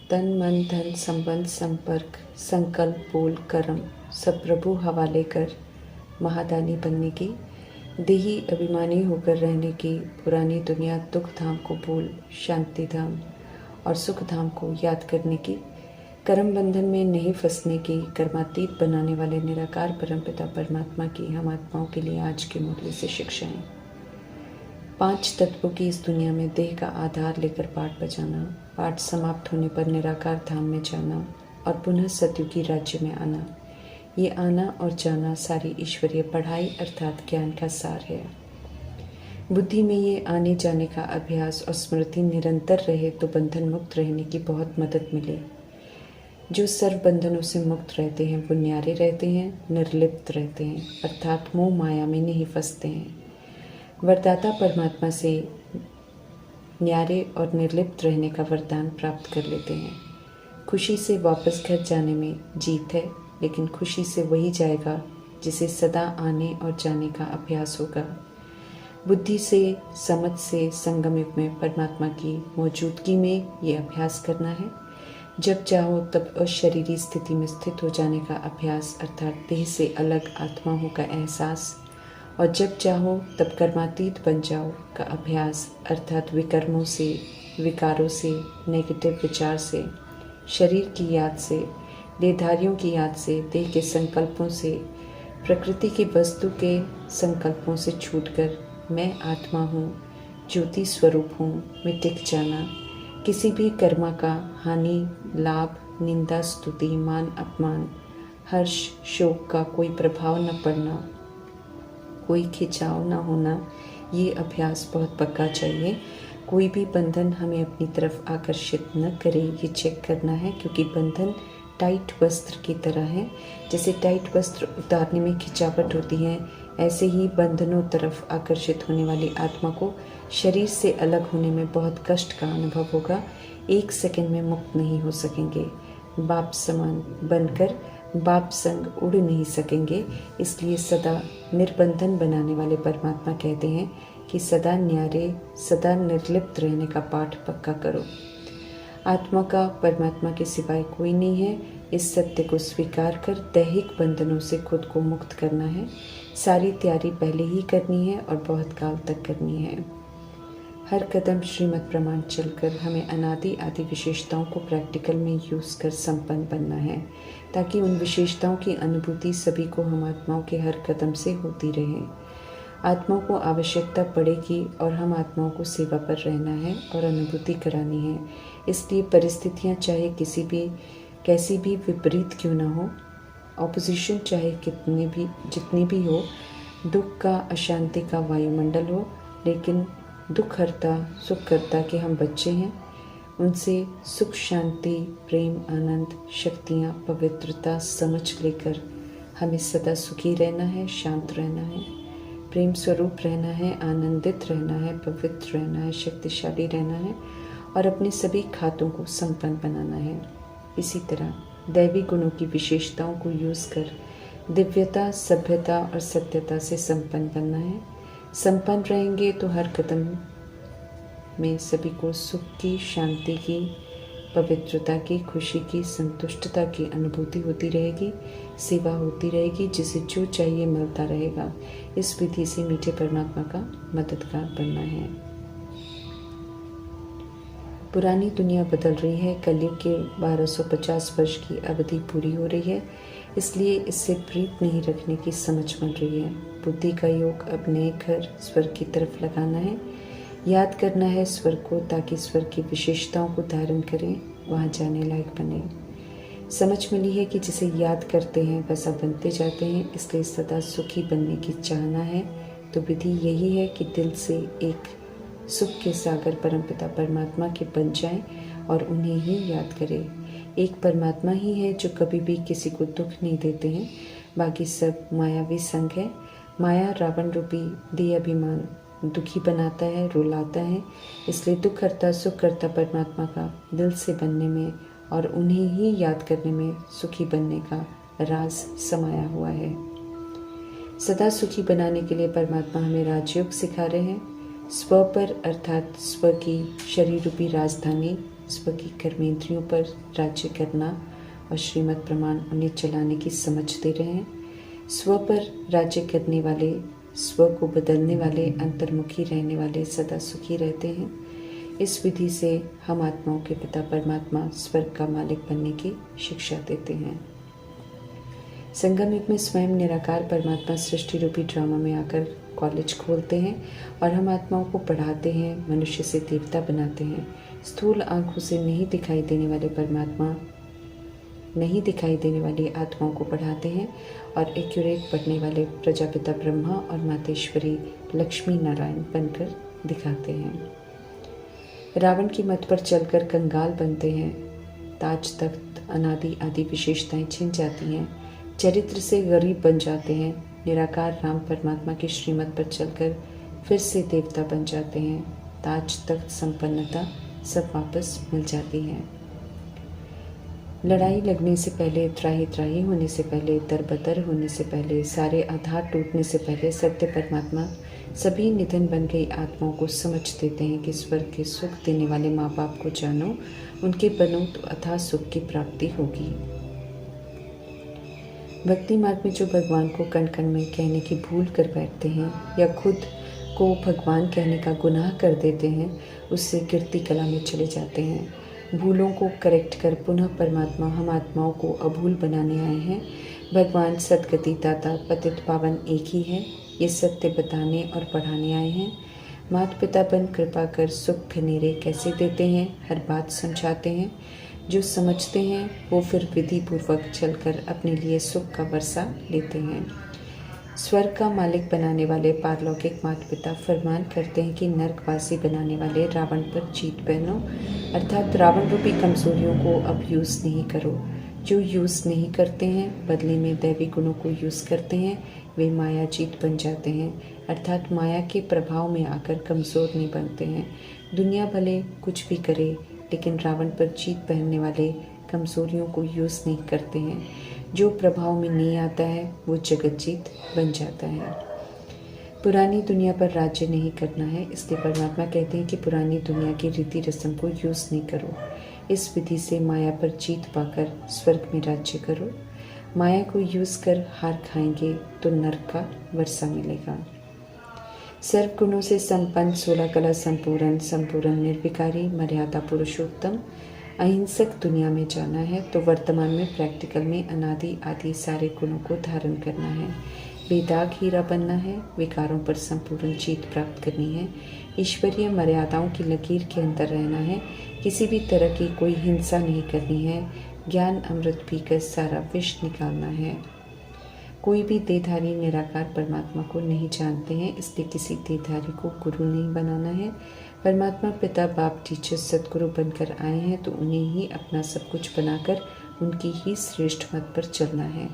तन मन धन संबंध संपर्क संकल्प बोल कर्म सब प्रभु हवाले कर, महादानी बनने की, देही अभिमानी होकर रहने की, पुरानी दुनिया दुख धाम को भूल शांति धाम और सुख धाम को याद करने की, कर्म बंधन में नहीं फंसने की, कर्मातीत बनाने वाले निराकार परमपिता परमात्मा की हम आत्माओं के लिए आज के मुरली से शिक्षाएं। 5 तत्वों की इस दुनिया में देह का आधार लेकर पाठ बजाना, पाठ समाप्त होने पर निराकार धाम में जाना और पुनः सतयुगी राज्य में आना, ये आना और जाना सारी ईश्वरीय पढ़ाई अर्थात ज्ञान का सार है। बुद्धि में ये आने जाने का अभ्यास और स्मृति निरंतर रहे तो बंधन मुक्त रहने की बहुत मदद मिले। जो सर्व बंधनों से मुक्त रहते हैं वो न्यारे रहते हैं, निर्लिप्त रहते हैं, अर्थात मोह माया में नहीं फंसते हैं। वरदाता परमात्मा से न्यारे और निर्लिप्त रहने का वरदान प्राप्त कर लेते हैं। खुशी से वापस घर जाने में जीत है, लेकिन खुशी से वही जाएगा जिसे सदा आने और जाने का अभ्यास होगा। बुद्धि से, समझ से संगम युग में परमात्मा की मौजूदगी में ये अभ्यास करना है। जब चाहो तब अशरीरी स्थिति में स्थित हो जाने का अभ्यास अर्थात देह से अलग आत्माओं का एहसास, और जब चाहो तब कर्मातीत बन जाओ का अभ्यास अर्थात विकर्मों से, विकारों से, नेगेटिव विचार से, शरीर की याद से, देहधारियों की याद से, देह के संकल्पों से, प्रकृति की वस्तु के संकल्पों से छूटकर मैं आत्मा हूँ, ज्योति स्वरूप हूँ में टिक जाना, किसी भी कर्मा का हानि, लाभ, निंदा, स्तुति, मान, अपमान, हर्ष, शोक का कोई प्रभाव न पड़ना, कोई खिंचाव ना होना, ये अभ्यास बहुत पक्का चाहिए। कोई भी बंधन हमें अपनी तरफ आकर्षित न करे, ये चेक करना है, क्योंकि बंधन टाइट वस्त्र की तरह है। जैसे टाइट वस्त्र उतारने में खिंचावट होती है, ऐसे ही बंधनों तरफ आकर्षित होने वाली आत्मा को शरीर से अलग होने में बहुत कष्ट का अनुभव होगा। 1 सेकंड में मुक्त नहीं हो सकेंगे। बाप समान बनकर बाप संग उड़ नहीं सकेंगे। इसलिए सदा निर्बंधन बनाने वाले परमात्मा कहते हैं कि सदा न्यारे, सदा निर्लिप्त रहने का पाठ पक्का करो। आत्मा का परमात्मा के सिवाय कोई नहीं है। इस सत्य को स्वीकार कर दैहिक बंधनों से खुद को मुक्त करना है। सारी तैयारी पहले ही करनी है और बहुत काल तक करनी है। हर कदम श्रीमद् प्रमाण चलकर हमें अनादि आदि विशेषताओं को प्रैक्टिकल में यूज़ कर संपन्न बनना है, ताकि उन विशेषताओं की अनुभूति सभी को हम आत्माओं के हर कदम से होती रहे। आत्माओं को आवश्यकता पड़ेगी और हम आत्माओं को सेवा पर रहना है और अनुभूति करानी है। इसलिए परिस्थितियाँ चाहे कैसी भी विपरीत क्यों ना हो, ऑपोजिशन चाहे जितनी भी हो, दुख का, अशांति का वायुमंडल हो, लेकिन दुख हरता सुख करता के हम बच्चे हैं। उनसे सुख, शांति, प्रेम, आनंद, शक्तियाँ, पवित्रता, समझ लेकर हमें सदा सुखी रहना है, शांत रहना है, प्रेम स्वरूप रहना है, आनंदित रहना है, पवित्र रहना है, शक्तिशाली रहना है और अपने सभी खातों को संपन्न बनाना है। इसी तरह दैवी गुणों की विशेषताओं को यूज़ कर दिव्यता, सभ्यता और सत्यता से संपन्न बनना है। संपन्न रहेंगे तो हर कदम में सभी को सुख की, शांति की, पवित्रता की, खुशी की, संतुष्टता की अनुभूति होती रहेगी, सेवा होती रहेगी, जिसे जो चाहिए मिलता रहेगा। इस विधि से मीठे परमात्मा का मददगार बनना है। पुरानी दुनिया बदल रही है। कलयुग के 1250 वर्ष की अवधि पूरी हो रही है, इसलिए इससे प्रीत नहीं रखने की समझ बन रही है। बुद्धि का योग अब नए घर स्वर्ग की तरफ लगाना है। याद करना है स्वर्ग को, ताकि स्वर्ग की विशेषताओं को धारण करें, वहाँ जाने लायक बने। समझ मिली है कि जिसे याद करते हैं वैसा बनते जाते हैं, इसलिए सदा सुखी बनने की चाहना है। तो विधि यही है कि दिल से एक सुख के सागर परमपिता परमात्मा के बन जाएं और उन्हें ही याद करें। एक परमात्मा ही है जो कभी भी किसी को दुख नहीं देते हैं, बाकी सब मायावी संग है। माया रावण रूपी देह अभिमान दुखी बनाता है, रुलाता है। इसलिए दुख करता, सुख करता परमात्मा का दिल से बनने में और उन्हें ही याद करने में सुखी बनने का राज समाया हुआ है। सदा सुखी बनाने के लिए परमात्मा हमें राजयोग सिखा रहे हैं। स्व पर अर्थात स्व की शरीर रूपी राजधानी स्व की कर्मेंद्रियों पर राज्य करना और श्रीमद् प्रमाण उन्हें चलाने की समझ दे रहे हैं। स्व पर राज्य करने वाले, स्व को बदलने वाले, अंतर्मुखी रहने वाले सदा सुखी रहते हैं। इस विधि से हम आत्माओं के पिता परमात्मा स्वर्ग का मालिक बनने की शिक्षा देते हैं। संगम युग में स्वयं निराकार परमात्मा सृष्टि रूपी ड्रामा में आकर कॉलेज खोलते हैं और हम आत्माओं को पढ़ाते हैं, मनुष्य से देवता बनाते हैं। स्थूल आंखों से नहीं दिखाई देने वाले परमात्मा नहीं दिखाई देने वाली आत्माओं को पढ़ाते हैं और एक्यूरेट पढ़ने वाले प्रजापिता ब्रह्मा और मातेश्वरी लक्ष्मी नारायण बनकर दिखाते हैं। रावण की मत पर चलकर कंगाल बनते हैं। ताज तख्त अनादि आदि विशेषताएं छिन जाती हैं। चरित्र से गरीब बन जाते हैं। निराकार राम परमात्मा की श्रीमत पर चलकर फिर से देवता बन जाते हैं। ताज तख्त संपन्नता सब वापस मिल जाती है। लड़ाई लगने से पहले, त्राही त्राही होने से पहले, तरबतर होने से पहले, सारे आधार टूटने से पहले सत्य परमात्मा सभी निधन बन गई आत्माओं को समझ देते हैं कि स्वर्ग के सुख देने वाले माँ बाप को जानो, उनके बनो तो अथाह सुख की प्राप्ति होगी। भक्ति मार्ग में जो भगवान को कण कण में कहने की भूल कर बैठते हैं या खुद को भगवान कहने का गुनाह कर देते हैं, उससे कीर्ति कला में चले जाते हैं। भूलों को करेक्ट कर पुनः परमात्मा हम आत्माओं को अभूल बनाने आए हैं। भगवान सदगति दाता पतित पावन एक ही है, ये सत्य बताने और पढ़ाने आए हैं। माता पिता बन कृपा कर सुख खनेरे कैसे देते हैं, हर बात समझाते हैं। जो समझते हैं वो फिर विधि पूर्वक चलकर अपने लिए सुख का वर्षा लेते हैं। स्वर्ग का मालिक बनाने वाले पारलौकिक माता पिता फरमान करते हैं कि नरकवासी बनाने वाले रावण पर जीत पहनो, अर्थात रावण रूपी कमजोरियों को अब यूज़ नहीं करो। जो यूज़ नहीं करते हैं बदले में दैवी गुणों को यूज़ करते हैं, वे माया जीत बन जाते हैं, अर्थात माया के प्रभाव में आकर कमज़ोर नहीं बनते हैं। दुनिया भले कुछ भी करे लेकिन रावण पर जीत पहनने वाले कमज़ोरियों को यूज़ नहीं करते हैं। जो प्रभाव में नहीं आता है वो जगत जीत बन जाता है। पुरानी दुनिया पर राज्य नहीं करना है, इसलिए परमात्मा कहते हैं कि पुरानी दुनिया की रीति रस्म को यूज़ नहीं करो। इस विधि से माया पर जीत पाकर स्वर्ग में राज्य करो। माया को यूज़ कर हार खाएंगे तो नरक का वर्षा मिलेगा। सर्व गुणों से संपन्न, 16 कला संपूर्ण, संपूर्ण निर्विकारी, मर्यादा पुरुषोत्तम, अहिंसक दुनिया में जाना है तो वर्तमान में प्रैक्टिकल में अनादि आदि सारे गुणों को धारण करना है। बेदाग हीरा बनना है, विकारों पर संपूर्ण जीत प्राप्त करनी है, ईश्वरीय मर्यादाओं की लकीर के अंदर रहना है, किसी भी तरह की कोई हिंसा नहीं करनी है, ज्ञान अमृत पीकर सारा विष निकालना है। कोई भी देहधारी निराकार परमात्मा को नहीं जानते हैं, इसलिए किसी देहधारी को गुरु नहीं बनाना है। परमात्मा पिता बाप टीचर सदगुरु बनकर आए हैं तो उन्हें ही अपना सब कुछ बनाकर उनकी ही श्रेष्ठ मत पर चलना है।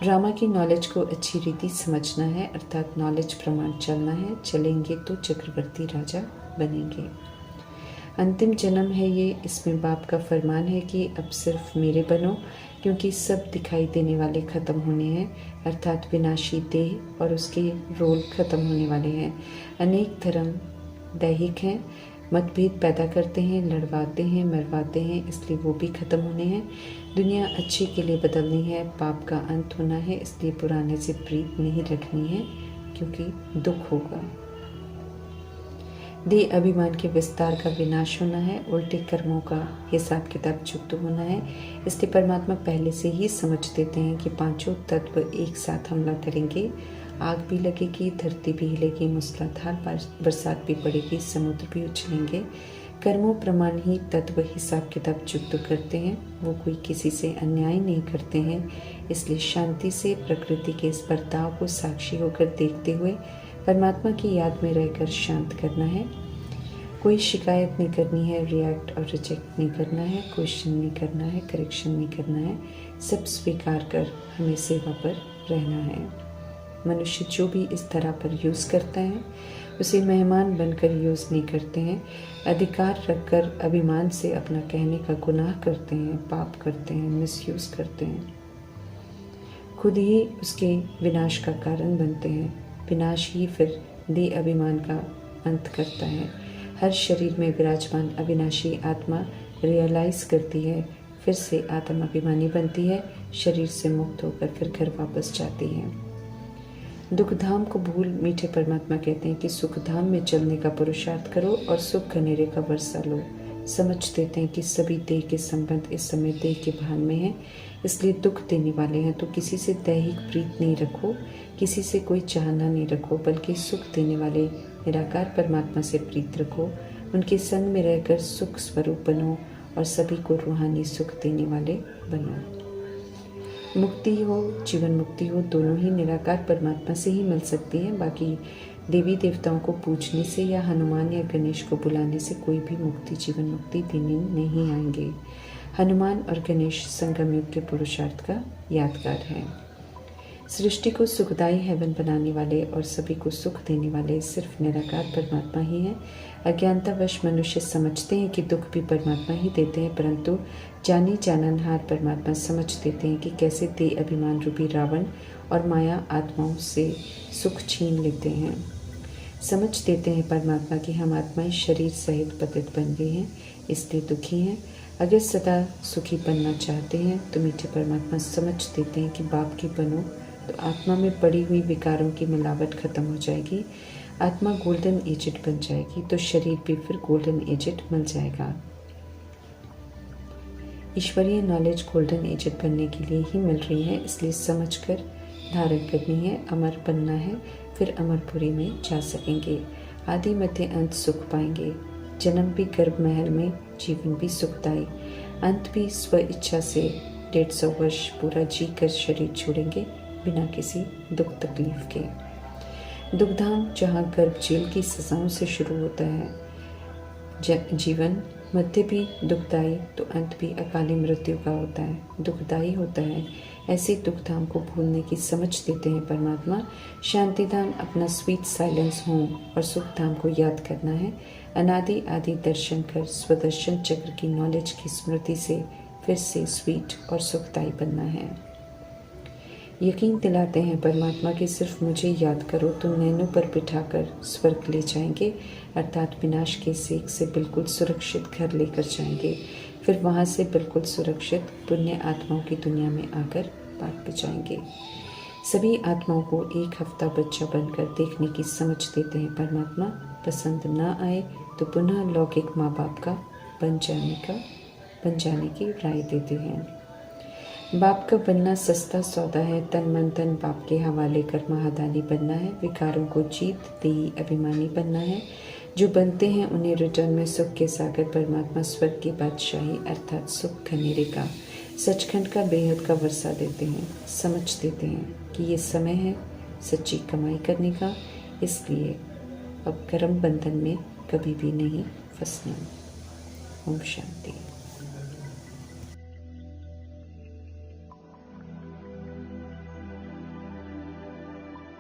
ड्रामा की नॉलेज को अच्छी रीति समझना है, अर्थात नॉलेज प्रमाण चलना है। चलेंगे तो चक्रवर्ती राजा बनेंगे। अंतिम जन्म है ये, इसमें बाप का फरमान है कि अब सिर्फ मेरे बनो, क्योंकि सब दिखाई देने वाले ख़त्म होने हैं, अर्थात विनाशी देह और उसके रोल ख़त्म होने वाले हैं। अनेक धर्म दैहिक हैं, मतभेद पैदा करते हैं, लड़वाते हैं, मरवाते हैं, इसलिए वो भी ख़त्म होने हैं। दुनिया अच्छे के लिए बदलनी है, पाप का अंत होना है, इसलिए पुराने से प्रीत नहीं रखनी है क्योंकि दुख होगा। देह अभिमान के विस्तार का विनाश होना है, उल्टे कर्मों का हिसाब किताब चुकता होना है, इसलिए परमात्मा पहले से ही समझ देते हैं कि पांचों तत्व एक साथ हमला करेंगे। आग भी लगेगी, धरती भी हिलेगी, मूसलाधार बरसात भी पड़ेगी, समुद्र भी उछलेंगे। कर्मों प्रमाण ही तत्व हिसाब किताब चुकता करते हैं, वो कोई किसी से अन्याय नहीं करते हैं। इसलिए शांति से प्रकृति के इस बर्ताव को साक्षी होकर देखते हुए परमात्मा की याद में रहकर शांत करना है। कोई शिकायत नहीं करनी है, रिएक्ट और रिजेक्ट नहीं करना है, क्वेश्चन नहीं करना है, करेक्शन नहीं करना है, सब स्वीकार कर हमें सेवा पर रहना है। मनुष्य जो भी इस तरह पर यूज़ करता है उसे मेहमान बनकर यूज़ नहीं करते हैं, अधिकार रखकर अभिमान से अपना कहने का गुनाह करते हैं, पाप करते हैं, मिसयूज़ करते हैं, खुद ही उसके विनाश का कारण बनते हैं। विनाश ही फिर देह अभिमान का अंत करता है। हर शरीर में विराजमान अविनाशी आत्मा रियलाइज़ करती है, फिर से आत्म अभिमानी बनती है, शरीर से मुक्त होकर फिर घर वापस जाती है। दुखधाम को भूल मीठे परमात्मा कहते हैं कि सुखधाम में चलने का पुरुषार्थ करो और सुख घनेरे का वर्षा लो। समझ देते हैं कि सभी देह के संबंध इस समय देह के भान में हैं, इसलिए दुख देने वाले हैं। तो किसी से दैहिक प्रीत नहीं रखो, किसी से कोई चाहना नहीं रखो, बल्कि सुख देने वाले निराकार परमात्मा से प्रीत रखो। उनके संग में रहकर सुख स्वरूप बनो और सभी को रूहानी सुख देने वाले बनो। मुक्ति हो, जीवन मुक्ति हो, दोनों ही निराकार परमात्मा से ही मिल सकती है। बाकी देवी देवताओं को पूजने से या हनुमान या गणेश को बुलाने से कोई भी मुक्ति, जीवन मुक्ति देने नहीं आएंगे। हनुमान और गणेश संगम युग के पुरुषार्थ का यादगार है। सृष्टि को सुखदायी हेवन बनाने वाले और सभी को सुख देने वाले सिर्फ निराकार परमात्मा ही हैं। अज्ञानतावश मनुष्य समझते हैं कि दुख भी परमात्मा ही देते हैं, परंतु जानी जाननहार परमात्मा समझ देते हैं कि कैसे देह अभिमान रूपी रावण और माया आत्माओं से सुख छीन लेते हैं। समझ देते हैं परमात्मा कि हम आत्माएं शरीर सहित पतित बन गई हैं, इसलिए दुखी हैं। अगर सदा सुखी बनना चाहते हैं तो मीठे परमात्मा समझ देते हैं कि बाप की बनो तो आत्मा में पड़ी हुई विकारों की मिलावट खत्म हो जाएगी, आत्मा गोल्डन एजेड बन जाएगी, तो शरीर भी फिर गोल्डन एजेड मिल जाएगा। ईश्वरीय नॉलेज गोल्डन एजेड बनने के लिए ही मिल रही है, इसलिए समझकर धारण करनी है। अमर बनना है, फिर अमरपुरी में जा सकेंगे। आदि मध्य अंत सुख पाएंगे। जन्म भी गर्भ महल में, जीवन भी सुखदायी, अंत भी स्व इच्छा से 150 वर्ष पूरा जी कर शरीर छोड़ेंगे बिना किसी दुख तकलीफ के। दुखधाम जहाँ गर्भ जेल की सजाओं से शुरू होता है जीवन, मध्य भी दुखदायी तो अंत भी अकाली मृत्यु का होता है, दुखदायी होता है। ऐसे दुखधाम को भूलने की समझ देते हैं परमात्मा। शांतिधाम अपना स्वीट साइलेंस होम और सुखधाम को याद करना है। अनादि आदि दर्शन कर स्वदर्शन चक्र की नॉलेज की स्मृति से फिर से स्वीट और सुखदायी बनना है। यकीन दिलाते हैं परमात्मा कि सिर्फ मुझे याद करो तो नैनों पर बिठाकर स्वर्ग ले जाएंगे, अर्थात विनाश के सेक से बिल्कुल सुरक्षित घर लेकर जाएंगे। फिर वहाँ से बिल्कुल सुरक्षित पुण्य आत्माओं की दुनिया में आकर बात बचाएंगे। सभी आत्माओं को एक हफ्ता बच्चा बनकर देखने की समझ देते हैं परमात्मा। पसंद ना आए तो पुनः लौकिक माँ बाप का बन जाने की राय देते हैं। बाप का बनना सस्ता सौदा है, तन मन धन बाप के हवाले कर महादानी बनना है। विकारों को जीत देही अभिमानी बनना है। जो बनते हैं उन्हें रिटर्न में सुख के सागर परमात्मा स्वर्ग की बादशाही अर्थात सुख घनेरे का, सचखंड का, बेहद का वर्षा देते हैं। समझ देते हैं कि ये समय है सच्ची कमाई करने का, इसलिए अब कर्म बंधन में कभी भी नहीं फंसना। ओम शांति।